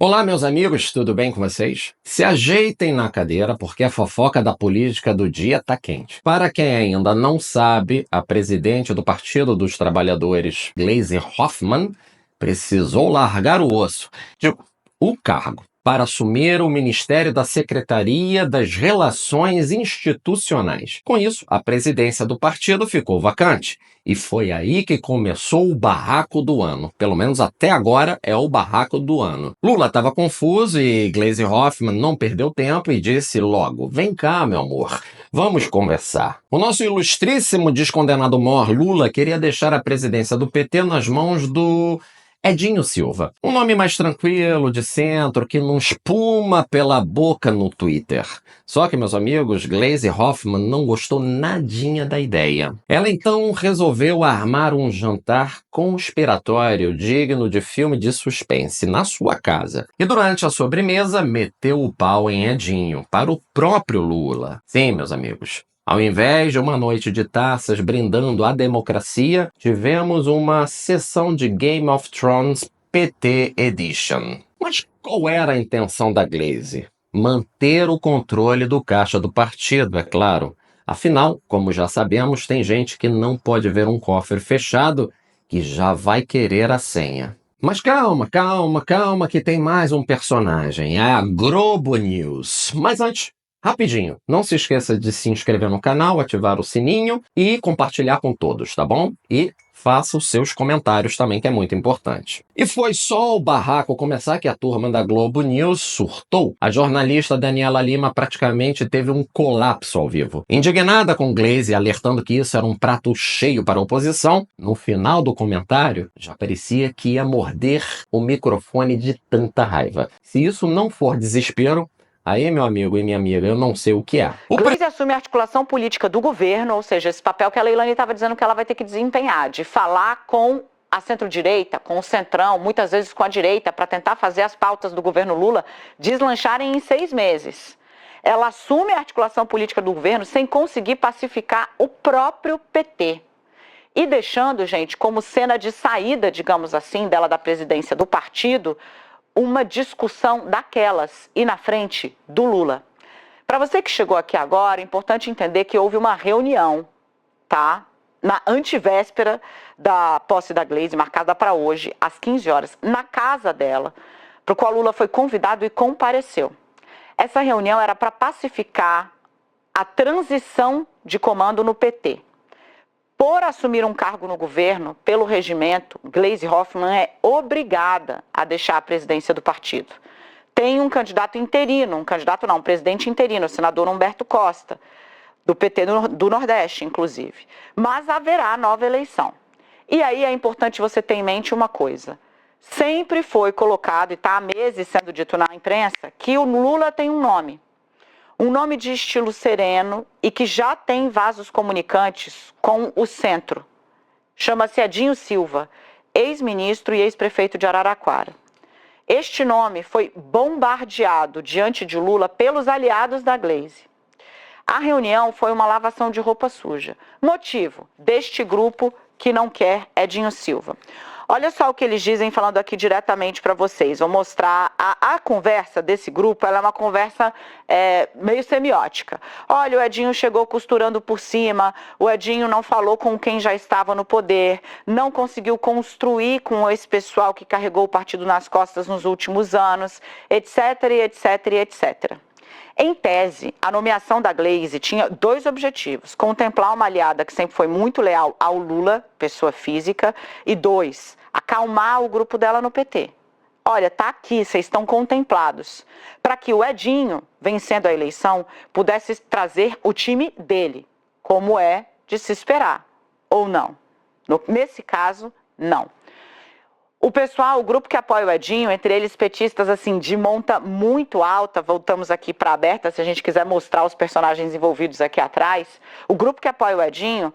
Olá, meus amigos, tudo bem com vocês? Se ajeitem na cadeira porque a fofoca da política do dia tá quente. Para quem ainda não sabe, a presidente do Partido dos Trabalhadores, Gleisi Hoffmann, precisou largar o osso, o cargo, para assumir o Ministério da Secretaria das Relações Institucionais. Com isso, a presidência do partido ficou vacante. E foi aí que começou o barraco do ano. Pelo menos até agora é o barraco do ano. Lula estava confuso e Gleisi Hoffmann não perdeu tempo e disse logo: "Vem cá, meu amor, vamos conversar." O nosso ilustríssimo descondenado mor Lula queria deixar a presidência do PT nas mãos do Edinho Silva, um nome mais tranquilo, de centro, que não espuma pela boca no Twitter. Só que, meus amigos, Gleisi Hoffmann não gostou nadinha da ideia. Ela então resolveu armar um jantar conspiratório digno de filme de suspense na sua casa. E durante a sobremesa, meteu o pau em Edinho, para o próprio Lula. Sim, meus amigos. Ao invés de uma noite de taças brindando a democracia, tivemos uma sessão de Game of Thrones PT Edition. Mas qual era a intenção da Gleisi? Manter o controle do caixa do partido, é claro. Afinal, como já sabemos, tem gente que não pode ver um cofre fechado que já vai querer a senha. Mas calma, que tem mais um personagem, a Globo News. Mas antes, rapidinho, não se esqueça de se inscrever no canal, ativar o sininho e compartilhar com todos, tá bom? E faça os seus comentários também, que é muito importante. E foi só o barraco começar que a turma da Globo News surtou. A jornalista Daniela Lima praticamente teve um colapso ao vivo. Indignada com Gleisi, alertando que isso era um prato cheio para a oposição, no final do comentário já parecia que ia morder o microfone de tanta raiva. Se isso não for desespero, aí, meu amigo e minha amiga, eu não sei o que é. Gleisi assume a articulação política do governo, ou seja, esse papel que a Leilani estava dizendo que ela vai ter que desempenhar, de falar com a centro-direita, com o centrão, muitas vezes com a direita, para tentar fazer as pautas do governo Lula deslancharem em 6 meses. Ela assume a articulação política do governo sem conseguir pacificar o próprio PT. E deixando, gente, como cena de saída, digamos assim, dela da presidência do partido, uma discussão daquelas e na frente do Lula. Para você que chegou aqui agora, é importante entender que houve uma reunião, tá? Na antevéspera da posse da Gleisi, marcada para hoje, às 15 horas, na casa dela, para o qual Lula foi convidado e compareceu. Essa reunião era para pacificar a transição de comando no PT. Por assumir um cargo no governo, pelo regimento, Gleisi Hoffmann é obrigada a deixar a presidência do partido. Tem um candidato interino, um presidente interino, o senador Humberto Costa, do PT do Nordeste, inclusive. Mas haverá nova eleição. E aí é importante você ter em mente uma coisa. Sempre foi colocado, e está há meses sendo dito na imprensa, que o Lula tem um nome. Um nome de estilo sereno e que já tem vasos comunicantes com o centro. Chama-se Edinho Silva, ex-ministro e ex-prefeito de Araraquara. Este nome foi bombardeado diante de Lula pelos aliados da Gleisi. A reunião foi uma lavação de roupa suja. Motivo deste grupo que não quer Edinho Silva. Olha só o que eles dizem, falando aqui diretamente para vocês. Vou mostrar a conversa desse grupo, ela é uma conversa meio semiótica. Olha, o Edinho chegou costurando por cima, o Edinho não falou com quem já estava no poder, não conseguiu construir com esse pessoal que carregou o partido nas costas nos últimos anos, etc, etc, etc. Em tese, a nomeação da Gleisi tinha 2 objetivos: contemplar uma aliada que sempre foi muito leal ao Lula, pessoa física, e 2, acalmar o grupo dela no PT. Olha, tá aqui, vocês estão contemplados. Para que o Edinho, vencendo a eleição, pudesse trazer o time dele, como é de se esperar, ou não. Nesse caso, não. O pessoal, o grupo que apoia o Edinho, entre eles petistas assim de monta muito alta, voltamos aqui para a aberta, se a gente quiser mostrar os personagens envolvidos aqui atrás, o grupo que apoia o Edinho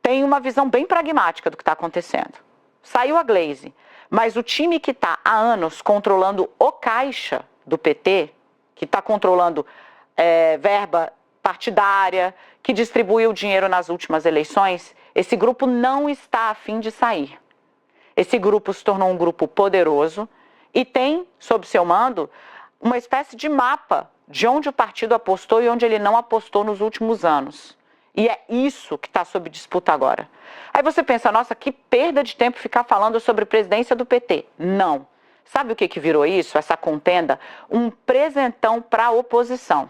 tem uma visão bem pragmática do que está acontecendo. Saiu a Gleisi, mas o time que está há anos controlando o caixa do PT, que está controlando verba partidária, que distribuiu o dinheiro nas últimas eleições, esse grupo não está a fim de sair. Esse grupo se tornou um grupo poderoso e tem, sob seu mando, uma espécie de mapa de onde o partido apostou e onde ele não apostou nos últimos anos. E é isso que está sob disputa agora. Aí você pensa, nossa, que perda de tempo ficar falando sobre presidência do PT. Não. Sabe o que virou isso, essa contenda? Um presentão para a oposição.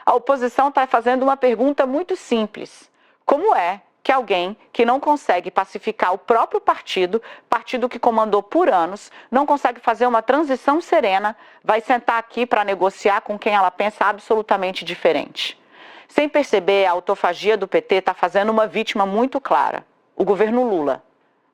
A oposição está fazendo uma pergunta muito simples. Como é que alguém que não consegue pacificar o próprio partido que comandou por anos, não consegue fazer uma transição serena, vai sentar aqui para negociar com quem ela pensa absolutamente diferente? Sem perceber, a autofagia do PT está fazendo uma vítima muito clara, o governo Lula.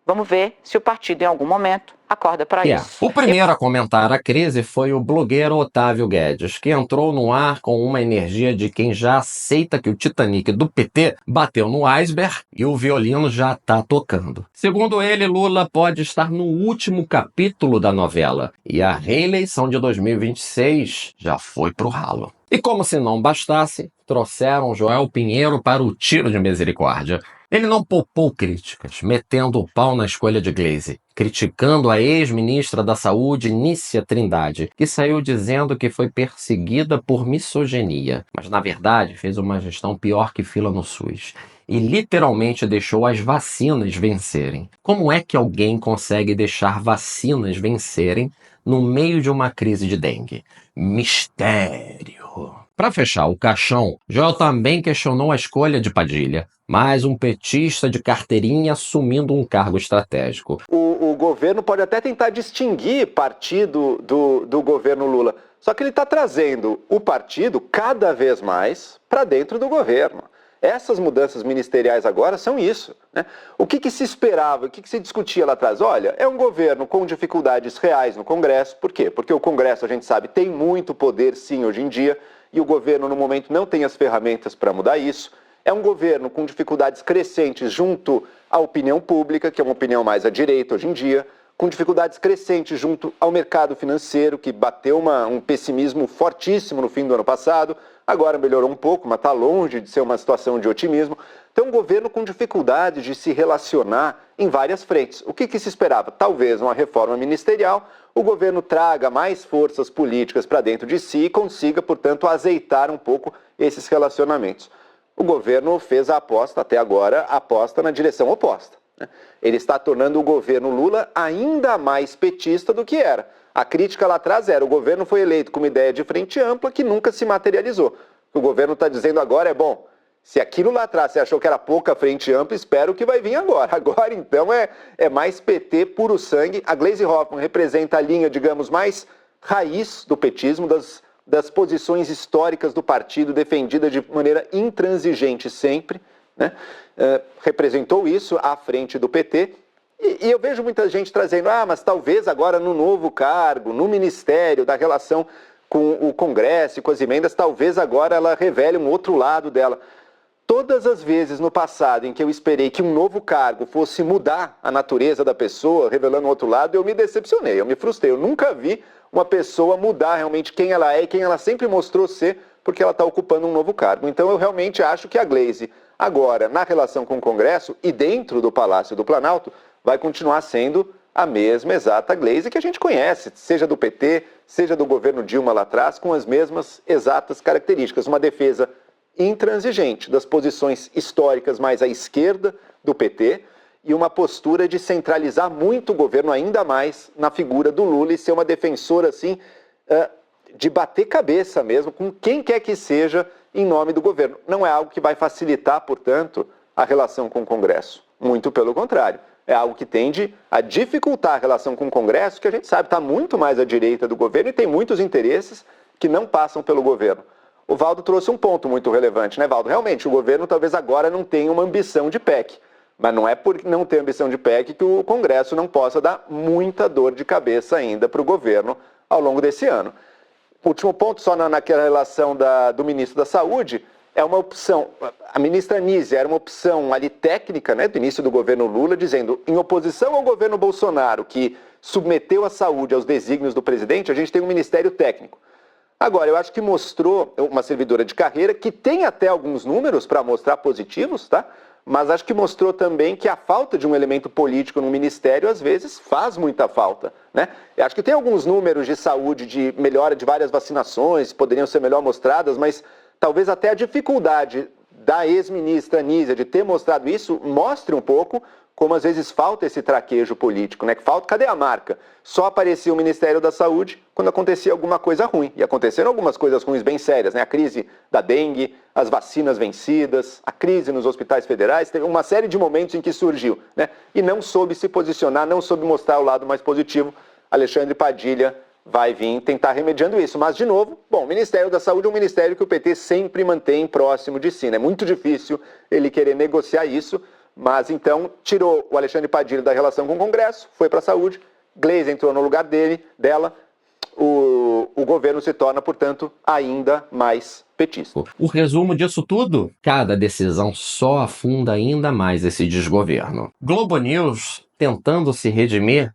Vamos ver se o partido, em algum momento, acorda para isso. O primeiro a comentar a crise foi o blogueiro Otávio Guedes, que entrou no ar com uma energia de quem já aceita que o Titanic do PT bateu no iceberg e o violino já está tocando. Segundo ele, Lula pode estar no último capítulo da novela e a reeleição de 2026 já foi pro ralo. E como se não bastasse, trouxeram Joel Pinheiro para o tiro de misericórdia. Ele não poupou críticas, metendo o pau na escolha de Gleisi, criticando a ex-ministra da Saúde, Nícia Trindade, que saiu dizendo que foi perseguida por misoginia, mas na verdade fez uma gestão pior que fila no SUS e literalmente deixou as vacinas vencerem. Como é que alguém consegue deixar vacinas vencerem no meio de uma crise de dengue? Mistério. Para fechar o caixão, Joel também questionou a escolha de Padilha, mais um petista de carteirinha assumindo um cargo estratégico. O governo pode até tentar distinguir partido do governo Lula, só que ele está trazendo o partido cada vez mais para dentro do governo. Essas mudanças ministeriais agora são isso, né? O que se esperava, o que se discutia lá atrás? Olha, é um governo com dificuldades reais no Congresso. Por quê? Porque o Congresso, a gente sabe, tem muito poder, sim, hoje em dia, e o governo, no momento, não tem as ferramentas para mudar isso. É um governo com dificuldades crescentes junto à opinião pública, que é uma opinião mais à direita hoje em dia, com dificuldades crescentes junto ao mercado financeiro, que bateu um pessimismo fortíssimo no fim do ano passado, agora melhorou um pouco, mas está longe de ser uma situação de otimismo. Então, um governo com dificuldade de se relacionar em várias frentes. O que se esperava? Talvez uma reforma ministerial, o governo traga mais forças políticas para dentro de si e consiga, portanto, azeitar um pouco esses relacionamentos. O governo fez a aposta, até agora, aposta na direção oposta. Ele está tornando o governo Lula ainda mais petista do que era. A crítica lá atrás era: o governo foi eleito com uma ideia de frente ampla que nunca se materializou. O que o governo está dizendo agora é: bom, se aquilo lá atrás você achou que era pouca frente ampla, espero que vai vir agora. Agora, então, é mais PT puro sangue. A Gleisi Hoffmann representa a linha, digamos, mais raiz do petismo, das posições históricas do partido, defendida de maneira intransigente sempre, né? Representou isso à frente do PT. E eu vejo muita gente trazendo: mas talvez agora no novo cargo, no ministério, da relação com o Congresso e com as emendas, talvez agora ela revele um outro lado dela. Todas as vezes no passado em que eu esperei que um novo cargo fosse mudar a natureza da pessoa, revelando um outro lado, eu me decepcionei, eu me frustrei. Eu nunca vi uma pessoa mudar realmente quem ela é e quem ela sempre mostrou ser, porque ela está ocupando um novo cargo. Então eu realmente acho que a Gleisi, agora, na relação com o Congresso e dentro do Palácio do Planalto, vai continuar sendo a mesma exata Gleisi que a gente conhece, seja do PT, seja do governo Dilma lá atrás, com as mesmas exatas características. Uma defesa intransigente das posições históricas mais à esquerda do PT e uma postura de centralizar muito o governo ainda mais na figura do Lula e ser uma defensora, assim, de bater cabeça mesmo com quem quer que seja em nome do governo. Não é algo que vai facilitar, portanto, a relação com o Congresso. Muito pelo contrário. É algo que tende a dificultar a relação com o Congresso, que a gente sabe está muito mais à direita do governo e tem muitos interesses que não passam pelo governo. O Valdo trouxe um ponto muito relevante, né, Valdo? Realmente, o governo talvez agora não tenha uma ambição de PEC, mas não é por não ter ambição de PEC que o Congresso não possa dar muita dor de cabeça ainda para o governo ao longo desse ano. Último ponto, só naquela relação do ministro da Saúde, é uma opção. A ministra Nízia era uma opção ali técnica, né, do início do governo Lula, dizendo: em oposição ao governo Bolsonaro, que submeteu a saúde aos desígnios do presidente, a gente tem um ministério técnico. Agora, eu acho que mostrou uma servidora de carreira que tem até alguns números para mostrar positivos, tá? mas acho que mostrou também que a falta de um elemento político no ministério, às vezes, faz muita falta, né? Eu acho que tem alguns números de saúde, de melhora de várias vacinações, poderiam ser melhor mostradas, mas talvez até a dificuldade da ex-ministra Anísia de ter mostrado isso mostre um pouco como às vezes falta esse traquejo político, né? Que falta, cadê a marca? Só aparecia o Ministério da Saúde quando acontecia alguma coisa ruim. E aconteceram algumas coisas ruins bem sérias, né? A crise da dengue, as vacinas vencidas, a crise nos hospitais federais, teve uma série de momentos em que surgiu, né? E não soube se posicionar, não soube mostrar o lado mais positivo. Alexandre Padilha vai vir tentar remediando isso. Mas, de novo, bom, o Ministério da Saúde é um ministério que o PT sempre mantém próximo de si, né? É muito difícil ele querer negociar isso. Mas então tirou o Alexandre Padilha da relação com o Congresso, foi para a saúde, Gleisi entrou no lugar dela, o governo se torna, portanto, ainda mais petista. O resumo disso tudo? Cada decisão só afunda ainda mais esse desgoverno. Globo News tentando se redimir?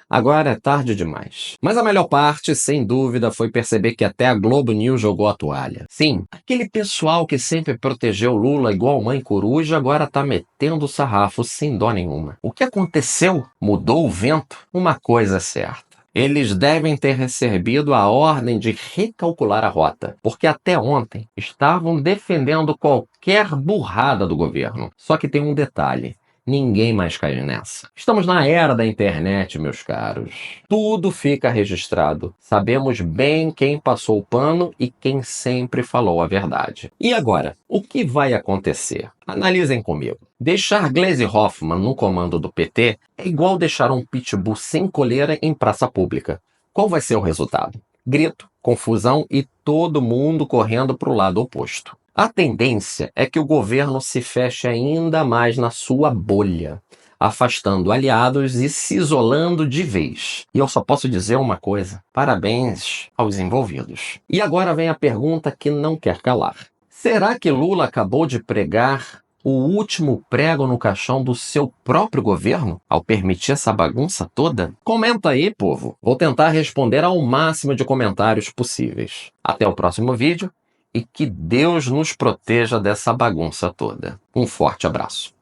Agora é tarde demais. Mas a melhor parte, sem dúvida, foi perceber que até a Globo News jogou a toalha. Sim, aquele pessoal que sempre protegeu Lula igual mãe coruja agora tá metendo o sarrafo sem dó nenhuma. O que aconteceu? Mudou o vento? Uma coisa é certa. Eles devem ter recebido a ordem de recalcular a rota, porque até ontem estavam defendendo qualquer burrada do governo. Só que tem um detalhe. Ninguém mais cai nessa. Estamos na era da internet, meus caros. Tudo fica registrado. Sabemos bem quem passou o pano e quem sempre falou a verdade. E agora, o que vai acontecer? Analisem comigo. Deixar Gleisi Hoffmann no comando do PT é igual deixar um pitbull sem coleira em praça pública. Qual vai ser o resultado? Grito, confusão e todo mundo correndo para o lado oposto. A tendência é que o governo se feche ainda mais na sua bolha, afastando aliados e se isolando de vez. E eu só posso dizer uma coisa: parabéns aos envolvidos. E agora vem a pergunta que não quer calar. Será que Lula acabou de pregar o último prego no caixão do seu próprio governo ao permitir essa bagunça toda? Comenta aí, povo. Vou tentar responder ao máximo de comentários possíveis. Até o próximo vídeo. E que Deus nos proteja dessa bagunça toda. Um forte abraço.